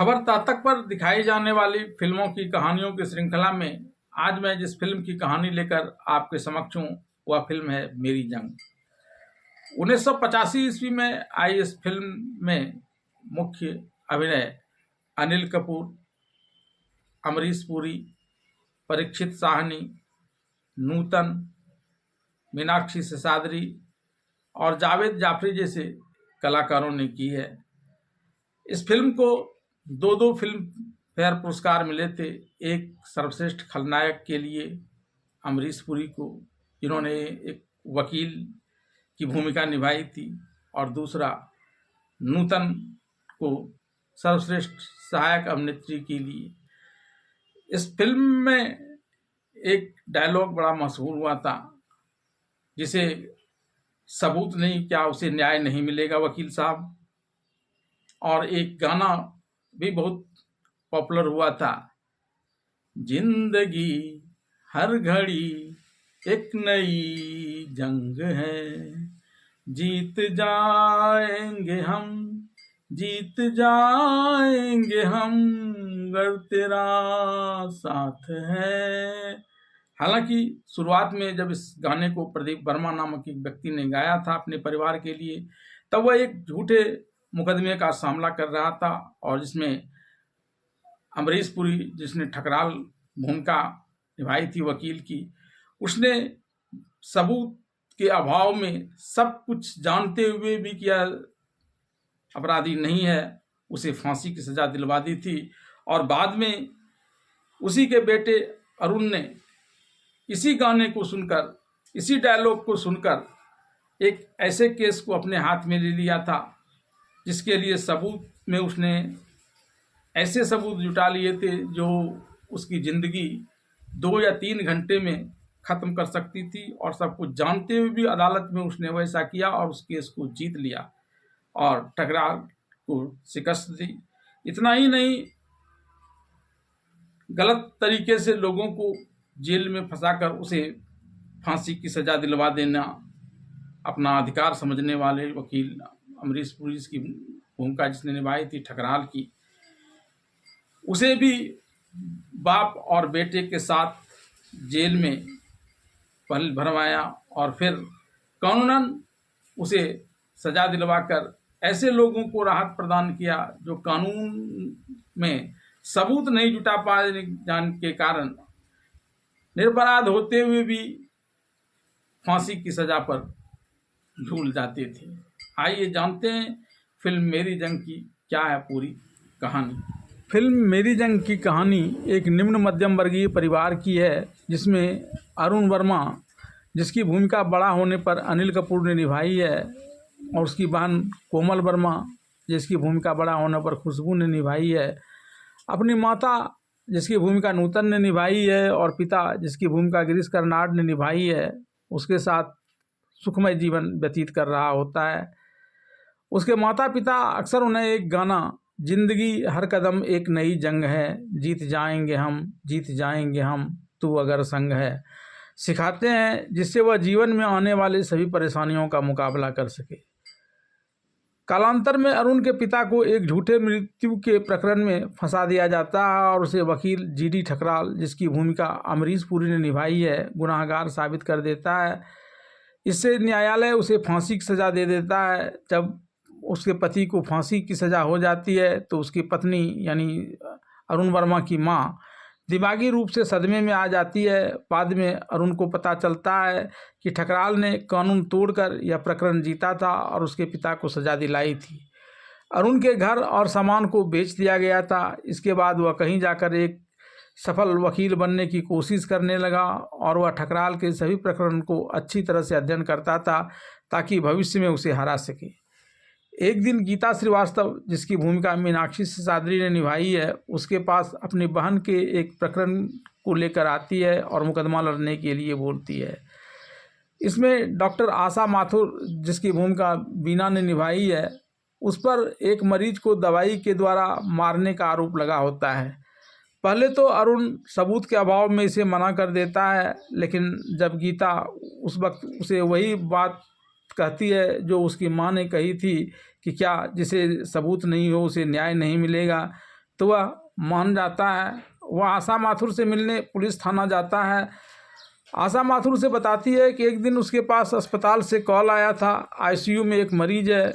खबर तक पर दिखाई जाने वाली फिल्मों की कहानियों की श्रृंखला में आज मैं जिस फिल्म की कहानी लेकर आपके समक्ष हूँ वह फिल्म है मेरी जंग। 1985 ईस्वी में आई इस फिल्म में मुख्य अभिनय अनिल कपूर, अमरीश पुरी, परीक्षित साहनी, नूतन, मीनाक्षी सेसाद्री और जावेद जाफरी जैसे कलाकारों ने की है। इस फिल्म को दो फिल्म फेयर पुरस्कार मिले थे। एक सर्वश्रेष्ठ खलनायक के लिए अमरीश पुरी को, जिन्होंने एक वकील की भूमिका निभाई थी, और दूसरा नूतन को सर्वश्रेष्ठ सहायक अभिनेत्री के लिए। इस फिल्म में एक डायलॉग बड़ा मशहूर हुआ था, जिसे सबूत नहीं क्या उसे न्याय नहीं मिलेगा वकील साहब। और एक गाना भी बहुत पॉपुलर हुआ था, जिंदगी हर घड़ी एक नई जंग है, जीत जाएंगे हम, जीत जाएंगे हम, अगर तेरा साथ है। हालांकि शुरुआत में जब इस गाने को प्रदीप वर्मा नामक एक व्यक्ति ने गाया था अपने परिवार के लिए, तब वह एक झूठे मुकदमे का सामना कर रहा था, और जिसमें अमरीश पुरी, जिसने ठकराल भूमिका निभाई थी वकील की, उसने सबूत के अभाव में सब कुछ जानते हुए भी किया अपराधी नहीं है, उसे फांसी की सजा दिलवा दी थी। और बाद में उसी के बेटे अरुण ने इसी गाने को सुनकर, इसी डायलॉग को सुनकर एक ऐसे केस को अपने हाथ में ले लिया था, जिसके लिए सबूत में उसने ऐसे सबूत जुटा लिए थे जो उसकी ज़िंदगी 2 या 3 घंटे में ख़त्म कर सकती थी। और सब कुछ जानते हुए भी अदालत में उसने वैसा किया और उस केस को जीत लिया और ठकराल को शिकस्त दी। इतना ही नहीं, गलत तरीके से लोगों को जेल में फंसाकर उसे फांसी की सज़ा दिलवा देना अपना अधिकार समझने वाले वकील अमरीश पुरी की भूमिका जिसने निभाई थी ठकराल की, उसे भी बाप और बेटे के साथ जेल में पल भरवाया और फिर कानूनन उसे सजा दिलवाकर ऐसे लोगों को राहत प्रदान किया जो कानून में सबूत नहीं जुटा पाने जाने के कारण निरपराध होते हुए भी फांसी की सजा पर झूल जाते थे। आइए जानते हैं फिल्म मेरी जंग की क्या है पूरी कहानी। फिल्म मेरी जंग की कहानी एक निम्न मध्यम वर्गीय परिवार की है, जिसमें अरुण वर्मा, जिसकी भूमिका बड़ा होने पर अनिल कपूर ने निभाई है, और उसकी बहन कोमल वर्मा, जिसकी भूमिका बड़ा होने पर खुशबू ने निभाई है, अपनी माता जिसकी भूमिका नूतन ने निभाई है, और पिता जिसकी भूमिका गिरीश कर्नाड ने निभाई है, उसके साथ सुखमय जीवन व्यतीत कर रहा होता है। उसके माता पिता अक्सर उन्हें एक गाना, जिंदगी हर कदम एक नई जंग है, जीत जाएंगे हम, जीत जाएंगे हम, तू अगर संग है, सिखाते हैं, जिससे वह जीवन में आने वाले सभी परेशानियों का मुकाबला कर सके। कालांतर में अरुण के पिता को एक झूठे मृत्यु के प्रकरण में फंसा दिया जाता है और उसे वकील जीडी ठकराल, जिसकी भूमिका अमरीश पुरी ने निभाई है, गुनाहगार साबित कर देता है। इससे न्यायालय उसे फांसी की सज़ा दे देता है। जब उसके पति को फांसी की सज़ा हो जाती है तो उसकी पत्नी यानी अरुण वर्मा की माँ दिमागी रूप से सदमे में आ जाती है। बाद में अरुण को पता चलता है कि ठकराल ने कानून तोड़कर यह प्रकरण जीता था और उसके पिता को सज़ा दिलाई थी। अरुण के घर और सामान को बेच दिया गया था। इसके बाद वह कहीं जाकर एक सफल वकील बनने की कोशिश करने लगा और वह ठकराल के सभी प्रकरण को अच्छी तरह से अध्ययन करता था ताकि भविष्य में उसे हरा सके। एक दिन गीता श्रीवास्तव, जिसकी भूमिका मीनाक्षी सेसाद्री ने निभाई है, उसके पास अपनी बहन के एक प्रकरण को लेकर आती है और मुकदमा लड़ने के लिए बोलती है। इसमें डॉक्टर आशा माथुर, जिसकी भूमिका बीना ने निभाई है, उस पर एक मरीज को दवाई के द्वारा मारने का आरोप लगा होता है। पहले तो अरुण सबूत के अभाव में इसे मना कर देता है, लेकिन जब गीता उस वक्त उसे वही बात कहती है जो उसकी माँ ने कही थी कि क्या जिसे सबूत नहीं हो उसे न्याय नहीं मिलेगा, तो वह मान जाता है। वह आशा माथुर से मिलने पुलिस थाना जाता है। आशा माथुर से बताती है कि एक दिन उसके पास अस्पताल से कॉल आया था, आईसीयू में एक मरीज है।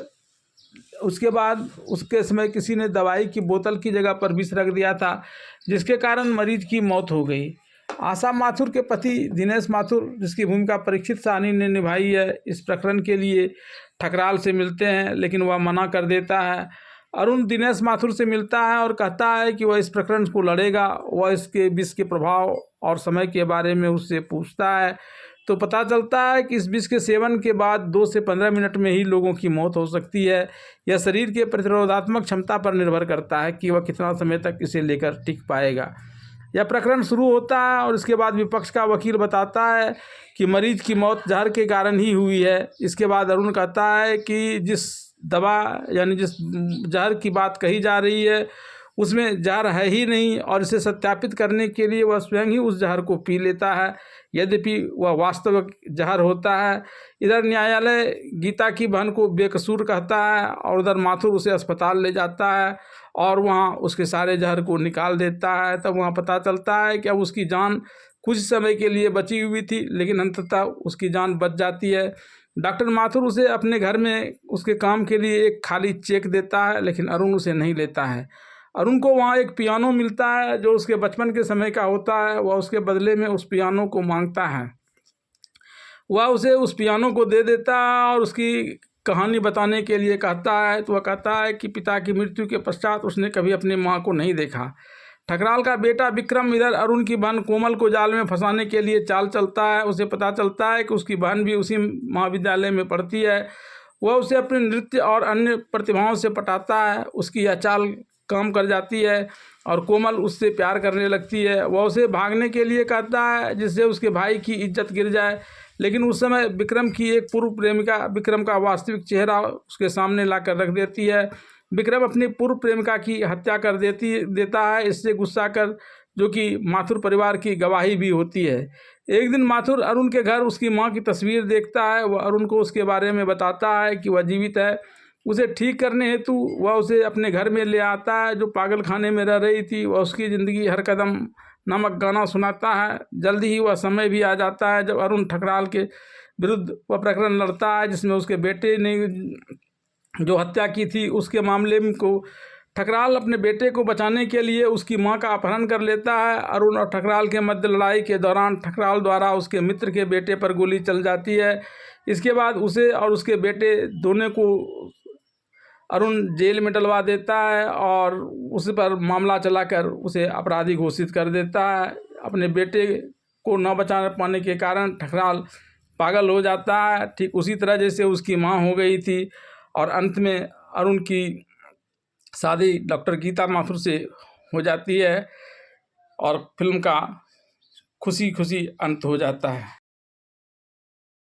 उसके बाद उसके समय किसी ने दवाई की बोतल की जगह पर विष रख दिया था, जिसके कारण मरीज की मौत हो गई। आशा माथुर के पति दिनेश माथुर, जिसकी भूमिका परीक्षित साहनी ने निभाई है, इस प्रकरण के लिए ठकराल से मिलते हैं, लेकिन वह मना कर देता है। अरुण दिनेश माथुर से मिलता है और कहता है कि वह इस प्रकरण को लड़ेगा। वह इसके विष के प्रभाव और समय के बारे में उससे पूछता है, तो पता चलता है कि इस विष के सेवन के बाद 2 से 15 मिनट में ही लोगों की मौत हो सकती है। यह शरीर के प्रतिरोधात्मक क्षमता पर निर्भर करता है कि वह कितना समय तक इसे लेकर टिक पाएगा। यह प्रकरण शुरू होता है और इसके बाद विपक्ष का वकील बताता है कि मरीज की मौत जहर के कारण ही हुई है। इसके बाद अरुण कहता है कि जिस दवा यानी जिस जहर की बात कही जा रही है उसमें जहर है ही नहीं, और इसे सत्यापित करने के लिए वह स्वयं ही उस जहर को पी लेता है, यद्यपि वह वास्तविक जहर होता है। इधर न्यायालय गीता की बहन को बेकसूर कहता है और उधर माथुर उसे अस्पताल ले जाता है और वहाँ उसके सारे जहर को निकाल देता है। तब वहाँ पता चलता है कि अब उसकी जान कुछ समय के लिए बची हुई थी, लेकिन अंततः उसकी जान बच जाती है। डॉक्टर माथुर उसे अपने घर में उसके काम के लिए एक खाली चेक देता है, लेकिन अरुण उसे नहीं लेता है। अरुण को वहाँ एक पियानो मिलता है जो उसके बचपन के समय का होता है। वह उसके बदले में उस पियानो को मांगता है। वह उसे उस पियानो को दे देता है और उसकी कहानी बताने के लिए कहता है। तो वह कहता है कि पिता की मृत्यु के पश्चात उसने कभी अपनी माँ को नहीं देखा। ठकराल का बेटा विक्रम इधर अरुण की बहन कोमल को जाल में फंसाने के लिए चाल चलता है। उसे पता चलता है कि उसकी बहन भी उसी महाविद्यालय में पढ़ती है। वह उसे अपने नृत्य और अन्य प्रतिभाओं से पटाता है। उसकी यह चाल काम कर जाती है और कोमल उससे प्यार करने लगती है। वह उसे भागने के लिए कहता है जिससे उसके भाई की इज्जत गिर जाए, लेकिन उस समय विक्रम की एक पूर्व प्रेमिका विक्रम का वास्तविक चेहरा उसके सामने लाकर रख देती है। विक्रम अपनी पूर्व प्रेमिका की हत्या कर देता है, इससे गुस्सा कर, जो कि माथुर परिवार की गवाही भी होती है। एक दिन माथुर अरुण के घर उसकी माँ की तस्वीर देखता है। वह अरुण को उसके बारे में बताता है कि वह जीवित है। उसे ठीक करने हेतु वह उसे अपने घर में ले आता है, जो पागल खाने में रह रही थी। वह उसकी ज़िंदगी हर कदम नामक गाना सुनाता है। जल्दी ही वह समय भी आ जाता है जब अरुण ठकराल के विरुद्ध वह प्रकरण लड़ता है, जिसमें उसके बेटे ने जो हत्या की थी उसके मामले को ठकराल अपने बेटे को बचाने के लिए उसकी मां का अपहरण कर लेता है। अरुण और ठकराल के मध्य लड़ाई के दौरान ठकराल द्वारा उसके मित्र के बेटे पर गोली चल जाती है। इसके बाद उसे और उसके बेटे दोनों को अरुण जेल में डलवा देता है और उस पर मामला चलाकर उसे अपराधी घोषित कर देता है। अपने बेटे को न बचा पाने के कारण ठकराल पागल हो जाता है, ठीक उसी तरह जैसे उसकी मां हो गई थी। और अंत में अरुण की शादी डॉक्टर गीता माथुर से हो जाती है और फिल्म का खुशी खुशी अंत हो जाता है।